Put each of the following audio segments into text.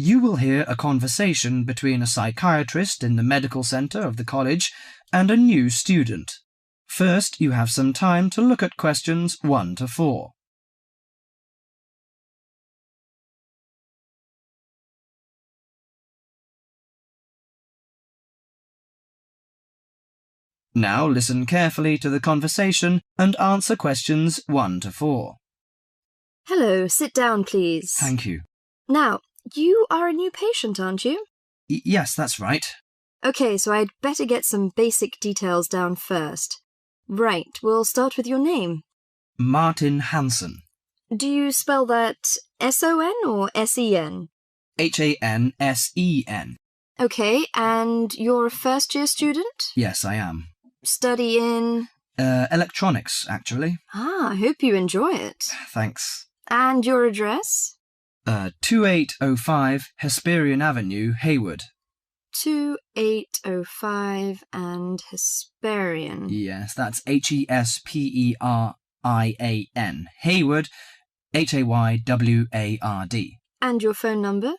You will hear a conversation between a psychiatrist in the medical centre of the college and a new student. First, you have some time to look at questions 1 to 4. Now listen carefully to the conversation and answer questions 1 to 4. Hello, sit down, please. Thank you. Now, you are a new patient, aren't you? Yes, that's right. OK, so I'd better get some basic details down first. Right, we'll start with your name. Martin Hansen. Do you spell that S-O-N or S-E-N? Hansen. OK, and you're a first-year student? Yes, I am. Study in? Electronics, actually. I hope you enjoy it. Thanks. And your address? 2805 Hesperian Avenue, Hayward. 2805 and Hesperian. Yes, that's Hesperian. Hayward, Hayward. And your phone number?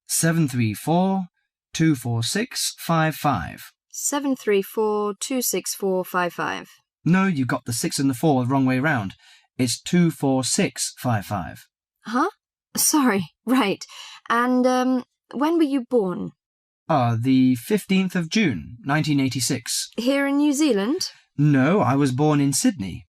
734-246-55. 734-264-55. No, you got the 6 and the 4 the wrong way round. It's 24655. Huh? Sorry, right. And, when were you born? The 15th of June, 1986. Here in New Zealand? No, I was born in Sydney.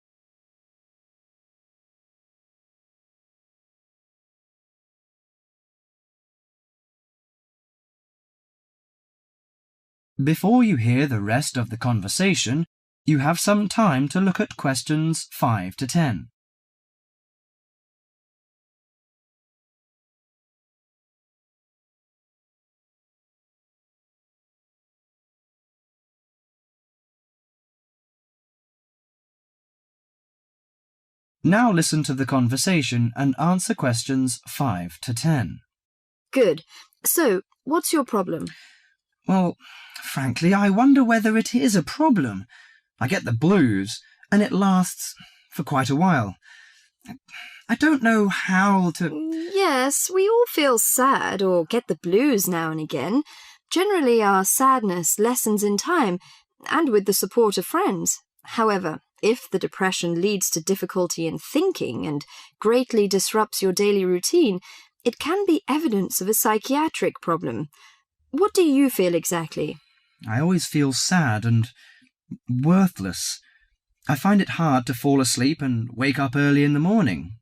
Before you hear the rest of the conversation, you have some time to look at questions 5 to 10. Now listen to the conversation and answer questions 5 to 10. Good. So, what's your problem? Well, frankly, I wonder whether it is a problem. I get the blues, and it lasts for quite a while. I don't know how to... Yes, we all feel sad or get the blues now and again. Generally, our sadness lessens in time, and with the support of friends. However, if the depression leads to difficulty in thinking and greatly disrupts your daily routine, it can be evidence of a psychiatric problem. What do you feel exactly? I always feel sad and worthless. I find it hard to fall asleep and wake up early in the morning.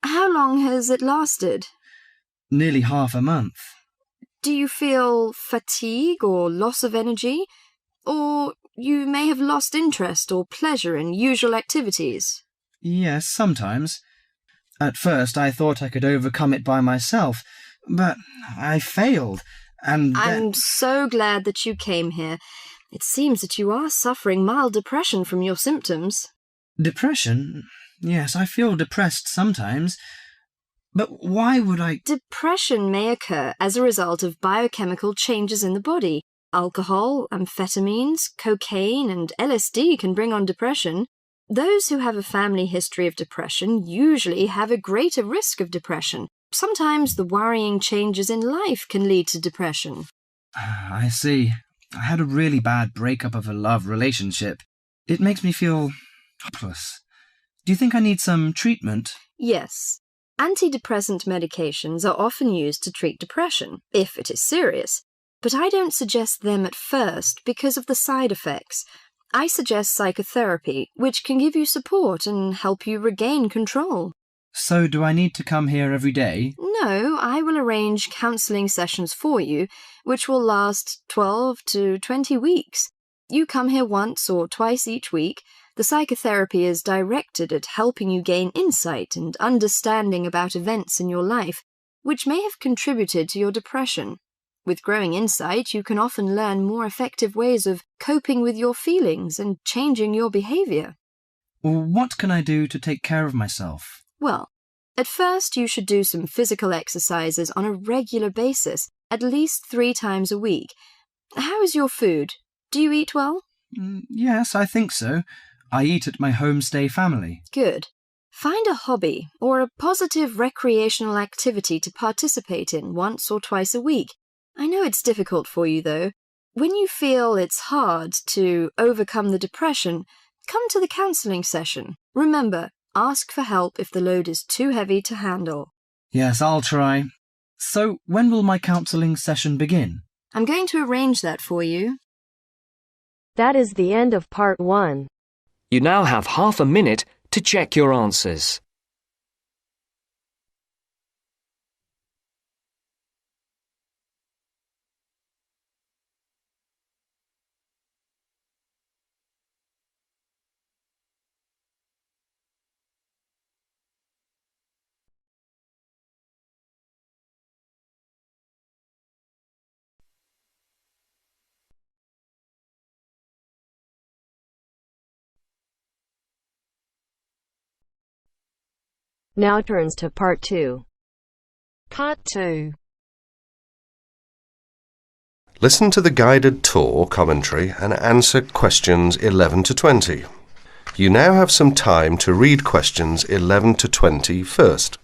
How long has it lasted? Nearly half a month. Do you feel fatigue or loss of energy? Or you may have lost interest or pleasure in usual activities? Yes, sometimes. At first I thought I could overcome it by myself, but I failed, and I'm so glad that you came here. It seems that you are suffering mild depression from your symptoms. Depression? Yes, I feel depressed sometimes. But why would I... Depression may occur as a result of biochemical changes in the body. Alcohol, amphetamines, cocaine, and LSD can bring on depression. Those who have a family history of depression usually have a greater risk of depression. Sometimes the worrying changes in life can lead to depression. I see. I had a really bad breakup of a love relationship. It makes me feel hopeless. Do you think I need some treatment? Yes. Antidepressant medications are often used to treat depression, if it is serious. But I don't suggest them at first because of the side effects. I suggest psychotherapy, which can give you support and help you regain control. So do I need to come here every day? No, I will arrange counselling sessions for you, which will last 12 to 20 weeks. You come here once or twice each week. The psychotherapy is directed at helping you gain insight and understanding about events in your life, which may have contributed to your depression. With growing insight, you can often learn more effective ways of coping with your feelings and changing your behaviour. What can I do to take care of myself? Well, at first you should do some physical exercises on a regular basis, at least 3 times a week. How is your food? Do you eat well? Yes, I think so. I eat at my homestay family. Good. Find a hobby or a positive recreational activity to participate in once or twice a week. I know it's difficult for you, though. When you feel it's hard to overcome the depression, come to the counselling session. Remember, ask for help if the load is too heavy to handle. Yes, I'll try. So, when will my counselling session begin? I'm going to arrange that for you. That is the end of part 1. You now have half a minute to check your answers. Now turns to part 2. Part 2. Listen to the guided tour commentary and answer questions 11 to 20. You now have some time to read questions 11 to 20 first.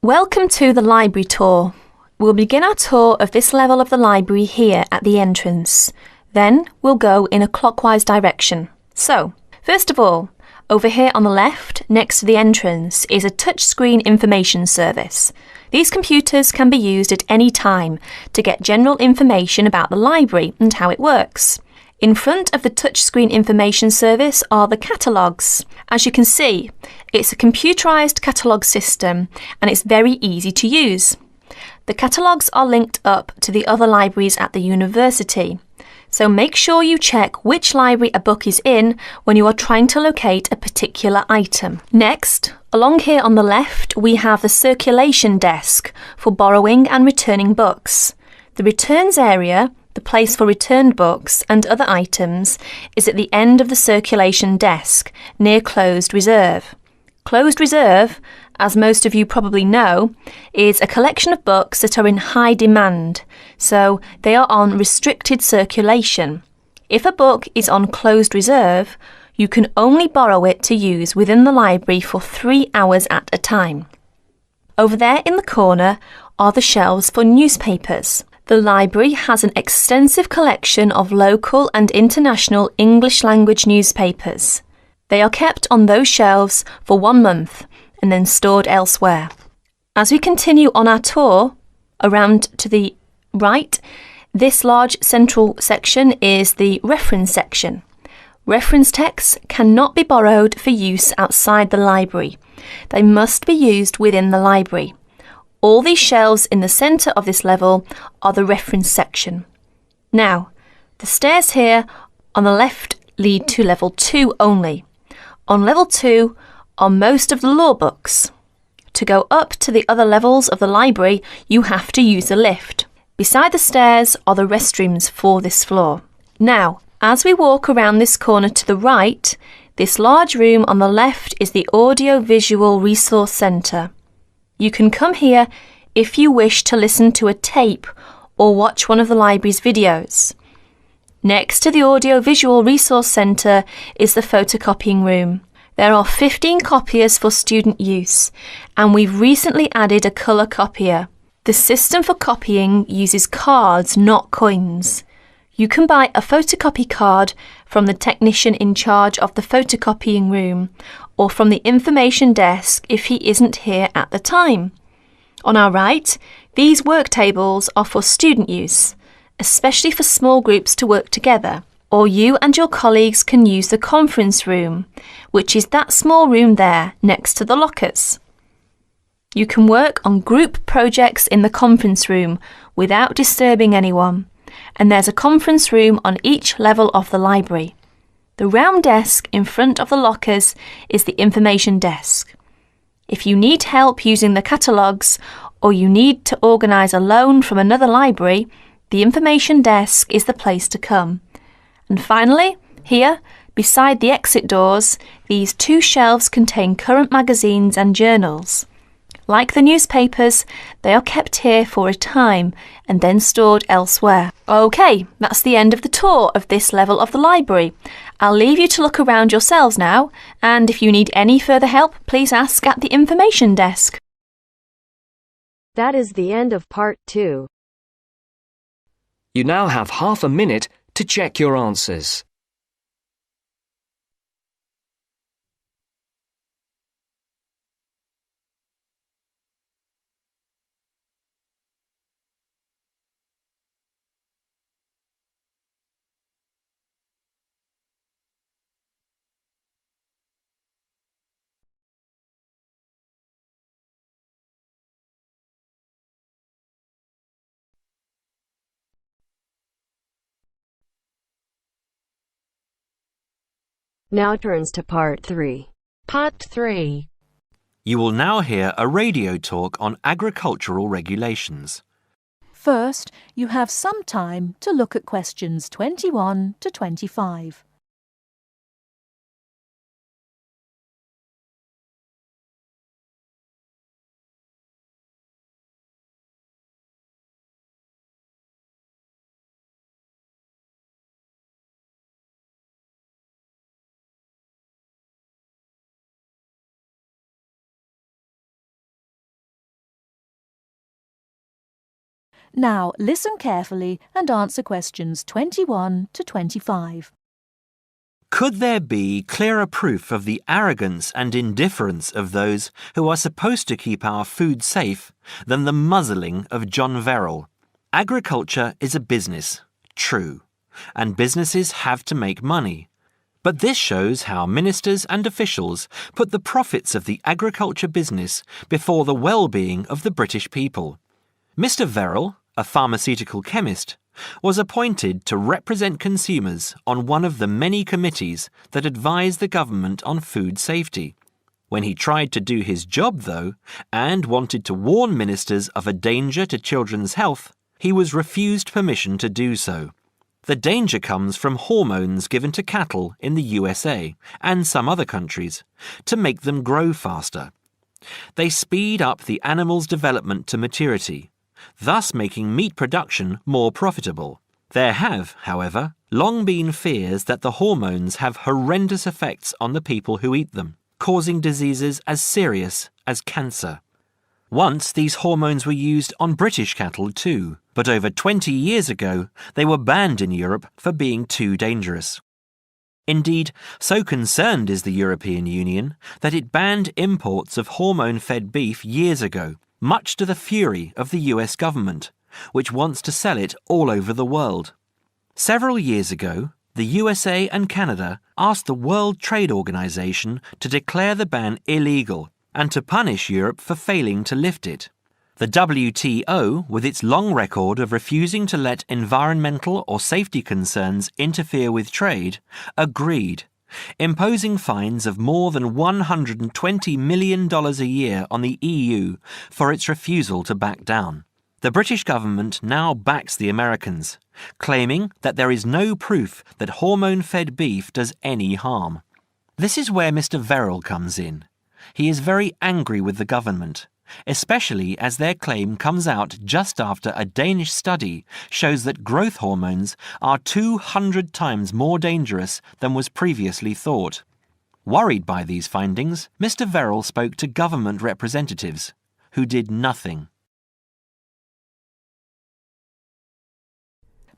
Welcome to the library tour. We'll begin our tour of this level of the library here at the entrance. Then we'll go in a clockwise direction. So, first of all, over here on the left, next to the entrance, is a touchscreen information service. These computers can be used at any time to get general information about the library and how it works. In front of the touchscreen information service are the catalogues. As you can see, it's a computerised catalogue system and it's very easy to use. The catalogues are linked up to the other libraries at the university, so make sure you check which library a book is in when you are trying to locate a particular item. Next, along here on the left, we have the circulation desk for borrowing and returning books. The returns area, the place for returned books and other items, is at the end of the circulation desk, near closed reserve. Closed reserve, as most of you probably know, is a collection of books that are in high demand, so they are on restricted circulation. If a book is on closed reserve, you can only borrow it to use within the library for 3 hours at a time. Over there in the corner are the shelves for newspapers. The library has an extensive collection of local and international English language newspapers. They are kept on those shelves for 1 month and then stored elsewhere. As we continue on our tour, around to the right, this large central section is the reference section. Reference texts cannot be borrowed for use outside the library. They must be used within the library. All these shelves in the centre of this level are the reference section. Now, the stairs here on the left lead to level 2 only. On level 2 are most of the law books. To go up to the other levels of the library, you have to use a lift. Beside the stairs are the restrooms for this floor. Now, as we walk around this corner to the right, this large room on the left is the Audio-Visual Resource Centre. You can come here if you wish to listen to a tape or watch one of the library's videos. Next to the Audio-Visual Resource Centre is the photocopying room. There are 15 copiers for student use, and we've recently added a colour copier. The system for copying uses cards, not coins. You can buy a photocopy card from the technician in charge of the photocopying room or from the information desk if he isn't here at the time. On our right, these work tables are for student use, especially for small groups to work together, or you and your colleagues can use the conference room, which is that small room there next to the lockers. You can work on group projects in the conference room without disturbing anyone, and there's a conference room on each level of the library. The round desk in front of the lockers is the information desk. If you need help using the catalogues, or you need to organise a loan from another library, the information desk is the place to come. And finally, here, beside the exit doors, these two shelves contain current magazines and journals. Like the newspapers, they are kept here for a time and then stored elsewhere. OK, that's the end of the tour of this level of the library. I'll leave you to look around yourselves now, and if you need any further help, please ask at the information desk. That is the end of part 2. You now have half a minute to check your answers. Now turns to part 3. Part 3. You will now hear a radio talk on agricultural regulations. First, you have some time to look at questions 21 to 25. Now listen carefully and answer questions 21 to 25. Could there be clearer proof of the arrogance and indifference of those who are supposed to keep our food safe than the muzzling of John Verrill? Agriculture is a business, true, and businesses have to make money. But this shows how ministers and officials put the profits of the agriculture business before the well-being of the British people. Mr. Verrill, a pharmaceutical chemist, was appointed to represent consumers on one of the many committees that advise the government on food safety. When he tried to do his job, though, and wanted to warn ministers of a danger to children's health, he was refused permission to do so. The danger comes from hormones given to cattle in the USA and some other countries to make them grow faster. They speed up the animal's development to maturity, thus making meat production more profitable. There have, however, long been fears that the hormones have horrendous effects on the people who eat them, causing diseases as serious as cancer. Once these hormones were used on British cattle too, but over 20 years ago they were banned in Europe for being too dangerous. Indeed, so concerned is the European Union that it banned imports of hormone-fed beef years ago, much to the fury of the US government, which wants to sell it all over the world. Several years ago, the USA and Canada asked the World Trade Organization to declare the ban illegal and to punish Europe for failing to lift it. The WTO, with its long record of refusing to let environmental or safety concerns interfere with trade, agreed, imposing fines of more than $120 million a year on the EU for its refusal to back down. The British government now backs the Americans, claiming that there is no proof that hormone-fed beef does any harm. This is where Mr. Verrill comes in. He is very angry with the government, especially as their claim comes out just after a Danish study shows that growth hormones are 200 times more dangerous than was previously thought. Worried by these findings, Mr. Verrill spoke to government representatives, who did nothing.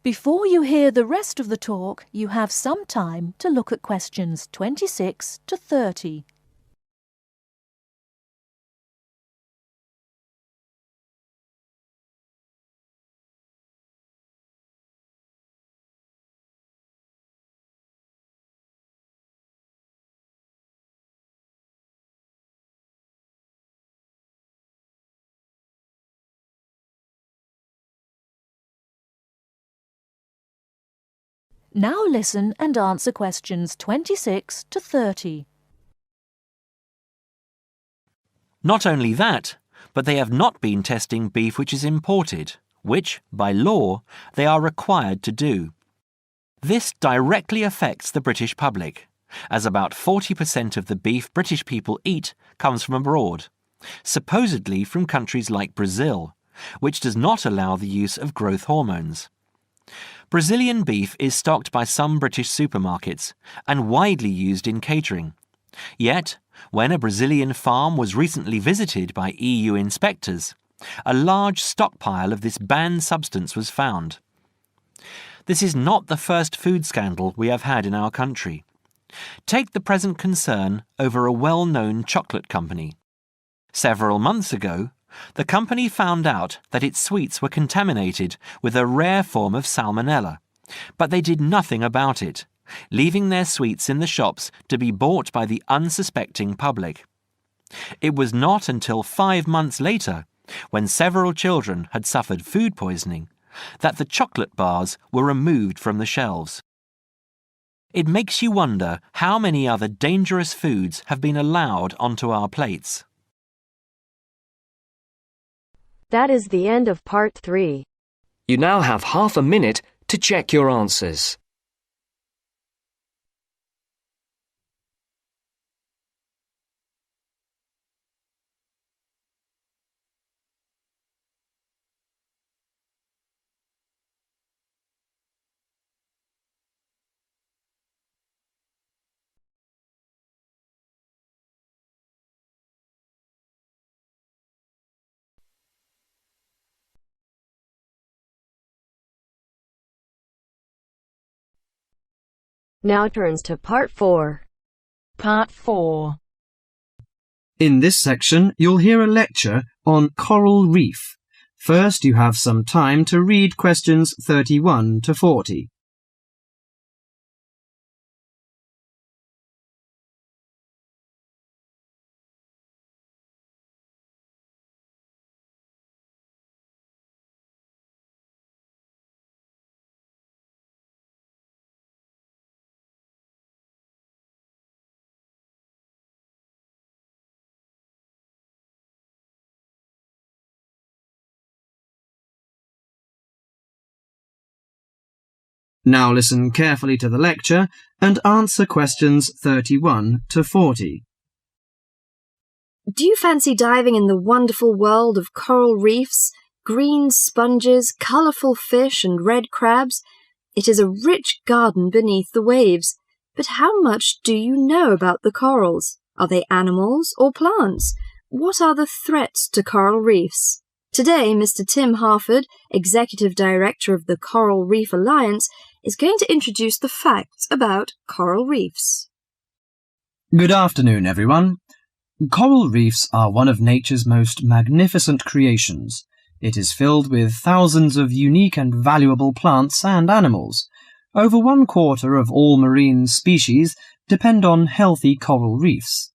Before you hear the rest of the talk, you have some time to look at questions 26 to 30. Now listen and answer questions 26 to 30. Not only that, but they have not been testing beef which is imported, which, by law, they are required to do. This directly affects the British public, as about 40% of the beef British people eat comes from abroad, supposedly from countries like Brazil, which does not allow the use of growth hormones. Brazilian beef is stocked by some British supermarkets and widely used in catering. Yet, when a Brazilian farm was recently visited by EU inspectors, a large stockpile of this banned substance was found. This is not the first food scandal we have had in our country. Take the present concern over a well-known chocolate company. Several months ago, the company found out that its sweets were contaminated with a rare form of salmonella, but they did nothing about it, leaving their sweets in the shops to be bought by the unsuspecting public. It was not until 5 months later, when several children had suffered food poisoning, that the chocolate bars were removed from the shelves. It makes you wonder how many other dangerous foods have been allowed onto our plates. That is the end of part 3. You now have half a minute to check your answers. Now turns to part 4. Part 4. In this section, you'll hear a lecture on coral reef. First, you have some time to read questions 31 to 40. Now listen carefully to the lecture and answer questions 31 to 40. Do you fancy diving in the wonderful world of coral reefs, green sponges, colourful fish and red crabs? It is a rich garden beneath the waves. But how much do you know about the corals? Are they animals or plants? What are the threats to coral reefs? Today, Mr. Tim Harford, Executive Director of the Coral Reef Alliance, is going to introduce the facts about coral reefs. Good afternoon, everyone. Coral reefs are one of nature's most magnificent creations. It is filled with thousands of unique and valuable plants and animals. Over 1/4 of all marine species depend on healthy coral reefs.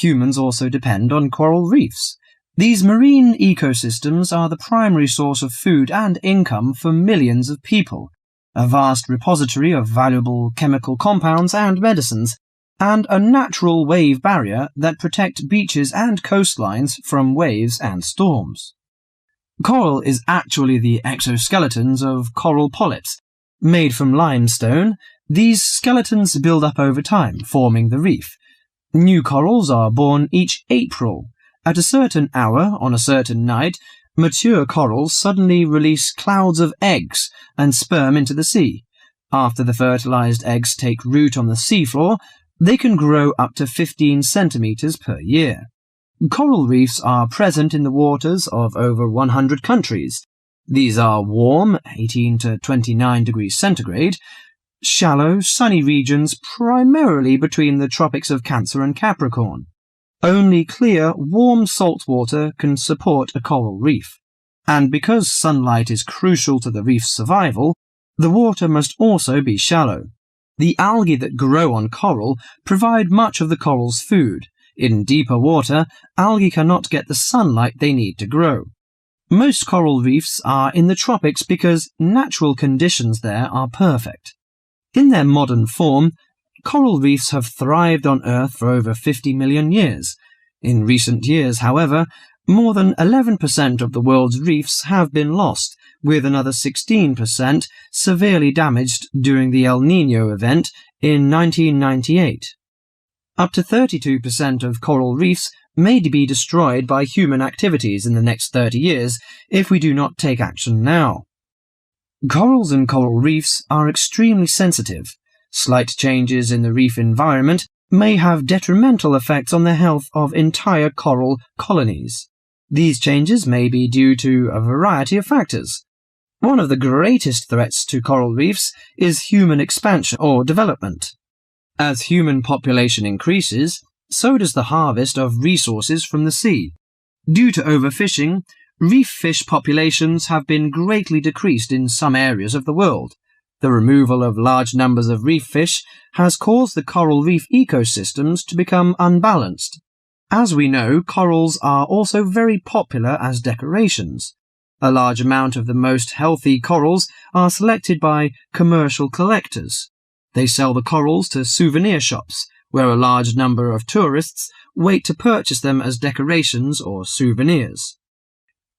Humans also depend on coral reefs. These marine ecosystems are the primary source of food and income for millions of people, a vast repository of valuable chemical compounds and medicines, and a natural wave barrier that protect beaches and coastlines from waves and storms. Coral is actually the exoskeletons of coral polyps. Made from limestone, these skeletons build up over time, forming the reef. New corals are born each April. At a certain hour, on a certain night, mature corals suddenly release clouds of eggs and sperm into the sea. After the fertilized eggs take root on the seafloor, they can grow up to 15 centimeters per year. Coral reefs are present in the waters of over 100 countries. These are warm, 18 to 29 degrees centigrade, shallow, sunny regions primarily between the tropics of Cancer and Capricorn. Only clear, warm salt water can support a coral reef. And because sunlight is crucial to the reef's survival, the water must also be shallow. The algae that grow on coral provide much of the coral's food. In deeper water, algae cannot get the sunlight they need to grow. Most coral reefs are in the tropics because natural conditions there are perfect. In their modern form, coral reefs have thrived on Earth for over 50 million years. In recent years, however, more than 11% of the world's reefs have been lost, with another 16% severely damaged during the El Niño event in 1998. Up to 32% of coral reefs may be destroyed by human activities in the next 30 years if we do not take action now. Corals and coral reefs are extremely sensitive. Slight changes in the reef environment may have detrimental effects on the health of entire coral colonies. These changes may be due to a variety of factors. One of the greatest threats to coral reefs is human expansion or development. As human population increases, so does the harvest of resources from the sea. Due to overfishing, reef fish populations have been greatly decreased in some areas of the world. The removal of large numbers of reef fish has caused the coral reef ecosystems to become unbalanced. As we know, corals are also very popular as decorations. A large amount of the most healthy corals are selected by commercial collectors. They sell the corals to souvenir shops, where a large number of tourists wait to purchase them as decorations or souvenirs.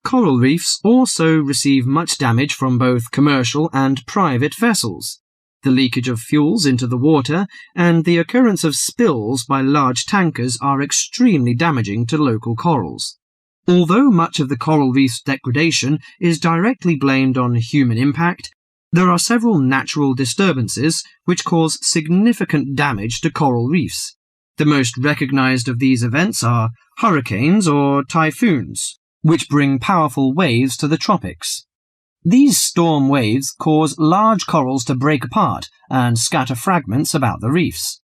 Coral reefs also receive much damage from both commercial and private vessels. The leakage of fuels into the water and the occurrence of spills by large tankers are extremely damaging to local corals. Although much of the coral reef's degradation is directly blamed on human impact, there are several natural disturbances which cause significant damage to coral reefs. The most recognized of these events are hurricanes or typhoons, which bring powerful waves to the tropics. These storm waves cause large corals to break apart and scatter fragments about the reefs.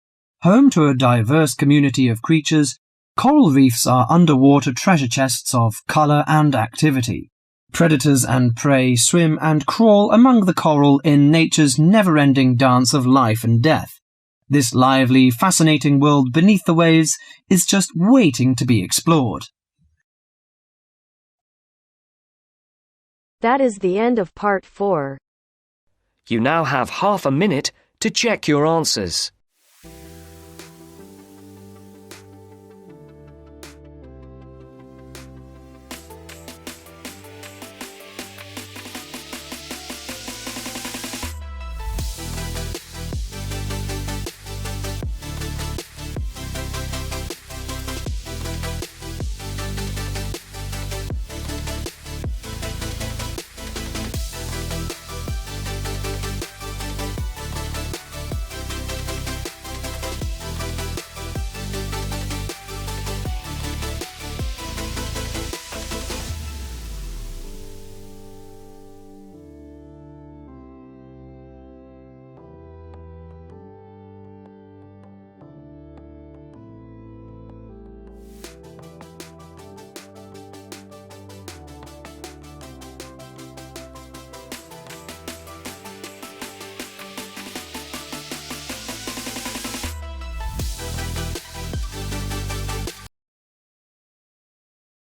Home to a diverse community of creatures, coral reefs are underwater treasure chests of colour and activity. Predators and prey swim and crawl among the coral in nature's never-ending dance of life and death. This lively, fascinating world beneath the waves is just waiting to be explored. That is the end of part 4. You now have half a minute to check your answers.